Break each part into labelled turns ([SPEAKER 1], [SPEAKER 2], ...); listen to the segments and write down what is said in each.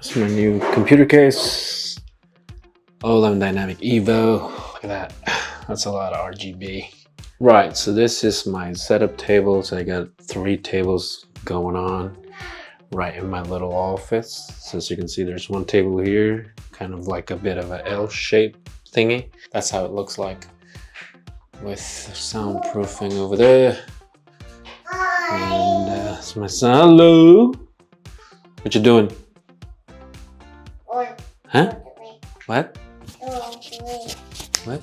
[SPEAKER 1] That's my new computer case. OLED Dynamic Evo. Look at that. That's a lot of RGB. Right, so this is my setup table. So I got 3 tables going on right in my little office. So as you can see, there's one table here, kind of like a bit of a L-shaped thingy. That's how it looks like with soundproofing over there. And that's my son. Hello. What you doing? Huh? What? What?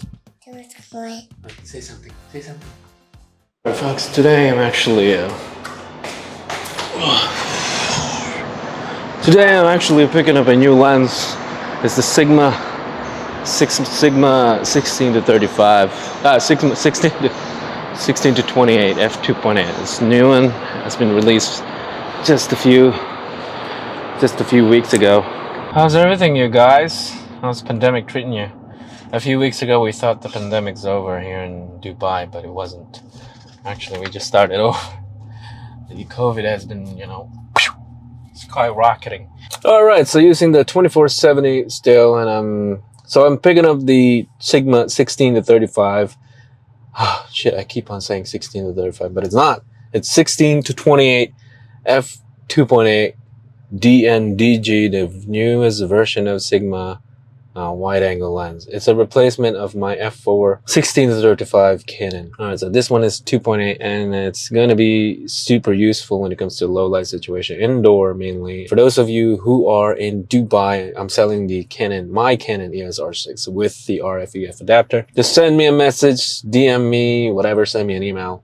[SPEAKER 1] Say something. Say something. Alright, folks. Today I'm actually picking up a new lens. It's the Sigma 16 to 35. 16 to 28 F2.8. It's new one. It's been released just a few weeks ago. How's everything, you guys? How's the pandemic treating you? A few weeks ago, we thought the pandemic's over here in Dubai, but it wasn't. Actually, we just started over. The COVID has been, skyrocketing. All right, so using the 2470 still, and I'm picking up the Sigma 16 to 35. Oh, shit, I keep on saying 16 to 35, but it's not. It's 16 to 28 F2.8 DN DG, the newest version of Sigma wide-angle lens. It's a replacement of my f4 16 to 35 Canon. All right, so this one is 2.8, and it's going to be super useful when it comes to low-light situation, indoor mainly. For those of you who are in Dubai, I'm selling the my Canon EOS R6 with the RF-EF adapter. Just send me a message, DM me, whatever, send me an email.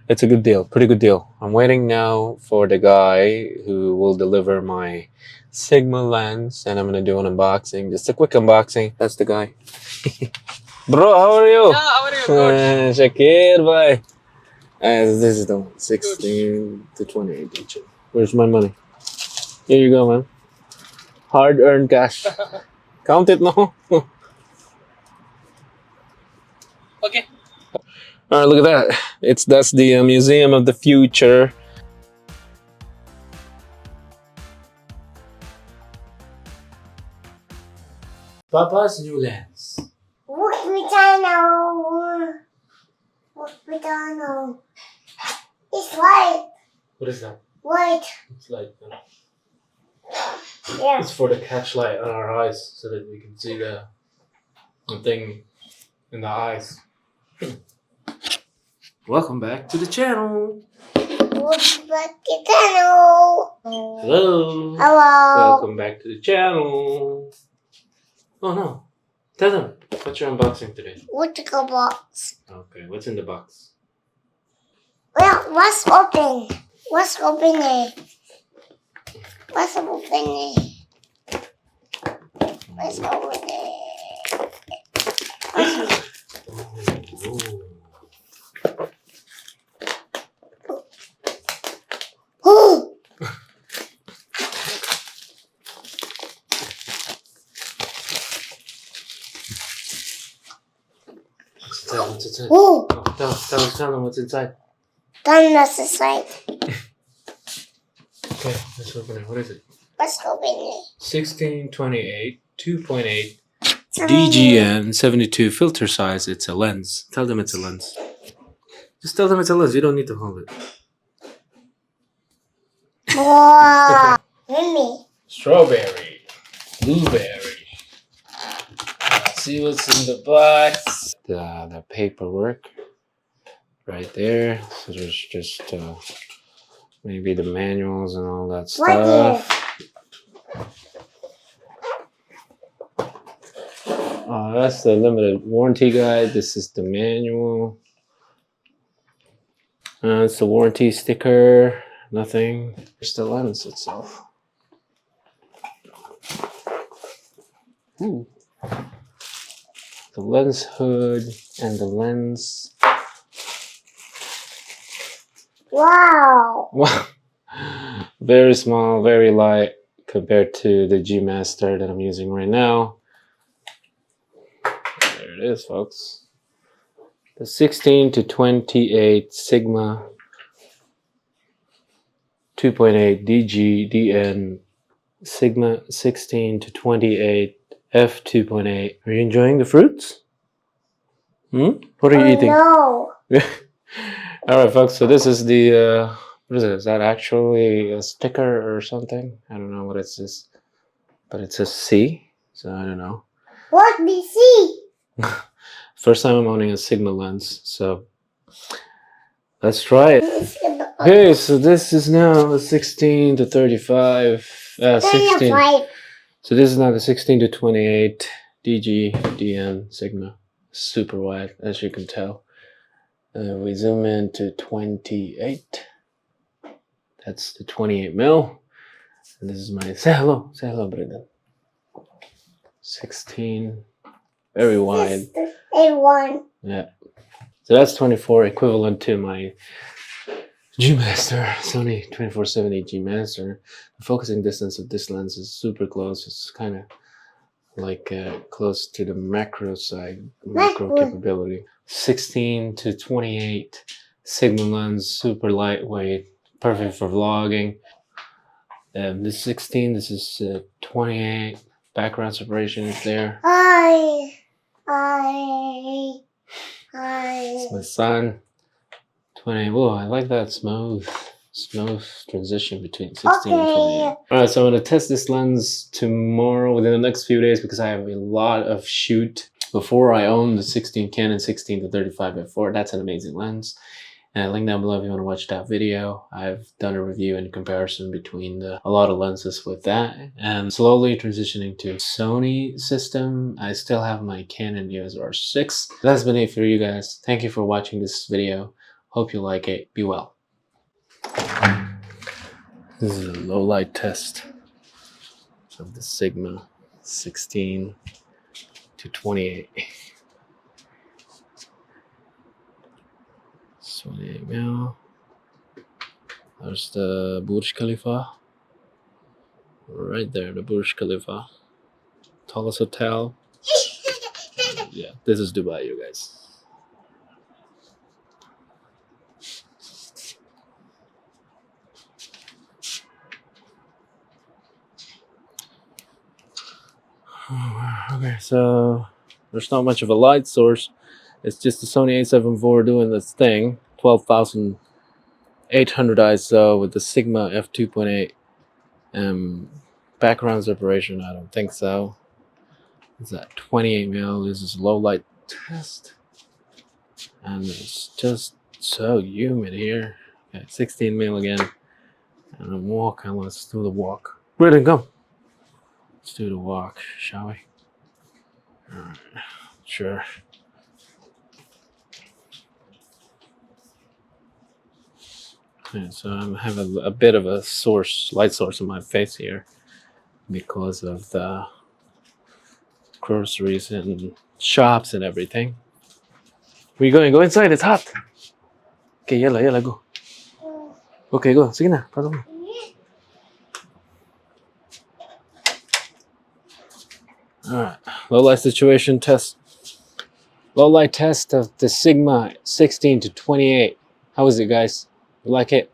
[SPEAKER 1] It's a good deal, pretty good deal. I'm waiting now for the guy who will deliver my Sigma lens, and I'm gonna do an unboxing, just a quick unboxing. That's the guy. Bro, how are you?
[SPEAKER 2] Yeah, how are you? Good.
[SPEAKER 1] Shakir, bye. This is the one, 16 to 28 each. Where's my money? Here you go, man. Hard-earned cash. Count it now.
[SPEAKER 2] Okay.
[SPEAKER 1] All right, look at that. That's the Museum of the Future. Papa's new lens.
[SPEAKER 3] Look, it's white.
[SPEAKER 1] What is that?
[SPEAKER 3] White.
[SPEAKER 1] It's like
[SPEAKER 3] Yeah.
[SPEAKER 1] it's for the catch light on our eyes, so that we can see the thing in the eyes. Welcome back to the channel.
[SPEAKER 3] Welcome back to the channel.
[SPEAKER 1] Hello.
[SPEAKER 3] Hello.
[SPEAKER 1] Welcome back to the channel. Oh no. Tell them what you're unboxing today.
[SPEAKER 3] What's the box?
[SPEAKER 1] Okay, what's in the box?
[SPEAKER 3] Well, what's open? What's open there? What's open there? What's over there? Oh!
[SPEAKER 1] What's inside?
[SPEAKER 3] Oh!
[SPEAKER 1] Tell them what's inside.
[SPEAKER 3] That's the side.
[SPEAKER 1] Okay, let's open it. What is it?
[SPEAKER 3] What's open there?
[SPEAKER 1] 1628 2.8 DGN 72 filter size. It's a lens. Tell them it's a lens. Just tell them it's a lens. You don't need to hold it.
[SPEAKER 3] Wow! Mimi.
[SPEAKER 1] Strawberry, blueberry. Let's see what's in the box. The paperwork right there. So there's just maybe the manuals and all that stuff. That's the limited warranty guide. This is the manual. It's the warranty sticker. Nothing. Just the lens itself. Ooh. The lens hood and the lens.
[SPEAKER 3] Wow!
[SPEAKER 1] Wow. Very small, very light compared to the G Master that I'm using right now. There it is, folks. The 16 to 28 Sigma 2.8 DG DN Sigma 16 to 28, F2.8. Are you enjoying the fruits? What are you eating?
[SPEAKER 3] No.
[SPEAKER 1] Alright folks, so this is the, what is it? Is that actually a sticker or something? I don't know what it says. But it says C, so I don't know.
[SPEAKER 3] What BC?
[SPEAKER 1] First time I'm owning a Sigma lens, so let's try it. Okay, so this is now the 16 to 35, 16. So this is now the 16 to 28 DG DN Sigma, super wide, as you can tell. We zoom in to 28. That's the 28 mil. And this is my, say hello, Brendan. 16, very wide.
[SPEAKER 3] A1.
[SPEAKER 1] Yeah. So that's 24, equivalent to my G Master, Sony 2470 G Master. The focusing distance of this lens is super close. It's kind of like close to the macro side, macro capability. 16 to 28 Sigma lens, super lightweight, perfect for vlogging. This is 16, this is 28. Background separation is there. It's my son. 20. Whoa, I like that smooth transition between 16 and 28. Alright, so I'm going to test this lens tomorrow within the next few days because I have a lot of shoot before I own the Canon 16 to 35 f4. That's an amazing lens. And link down below if you want to watch that video. I've done a review and comparison between a lot of lenses with that. And slowly transitioning to Sony system. I still have my Canon EOS R6. That's been it for you guys. Thank you for watching this video. Hope you like it. Be well. This is a low light test of the Sigma 16 to 28. 28 mil. There's the Burj Khalifa. Right there, the Burj Khalifa. Tallest hotel. Yeah, this is Dubai, you guys. Okay, so there's not much of a light source. It's just the Sony a7 IV doing this thing. 12,800 ISO with the Sigma f2.8. Background separation, I don't think so. Is that 28 mil? This is low light test. And it's just so humid here. Okay, 16 mil again. And I'm walking. Let's do the walk. Brendan, come. Let's do the walk, shall we? Alright, sure. Okay, so I'm having a bit of a light source in my face here because of the groceries and shops and everything. Where you going? Go inside, it's hot. Okay, yalla, go. Okay, go. Sige na, follow me. Alright, low light situation test. Low light test of the Sigma 16 to 28. How is it, guys? You like it?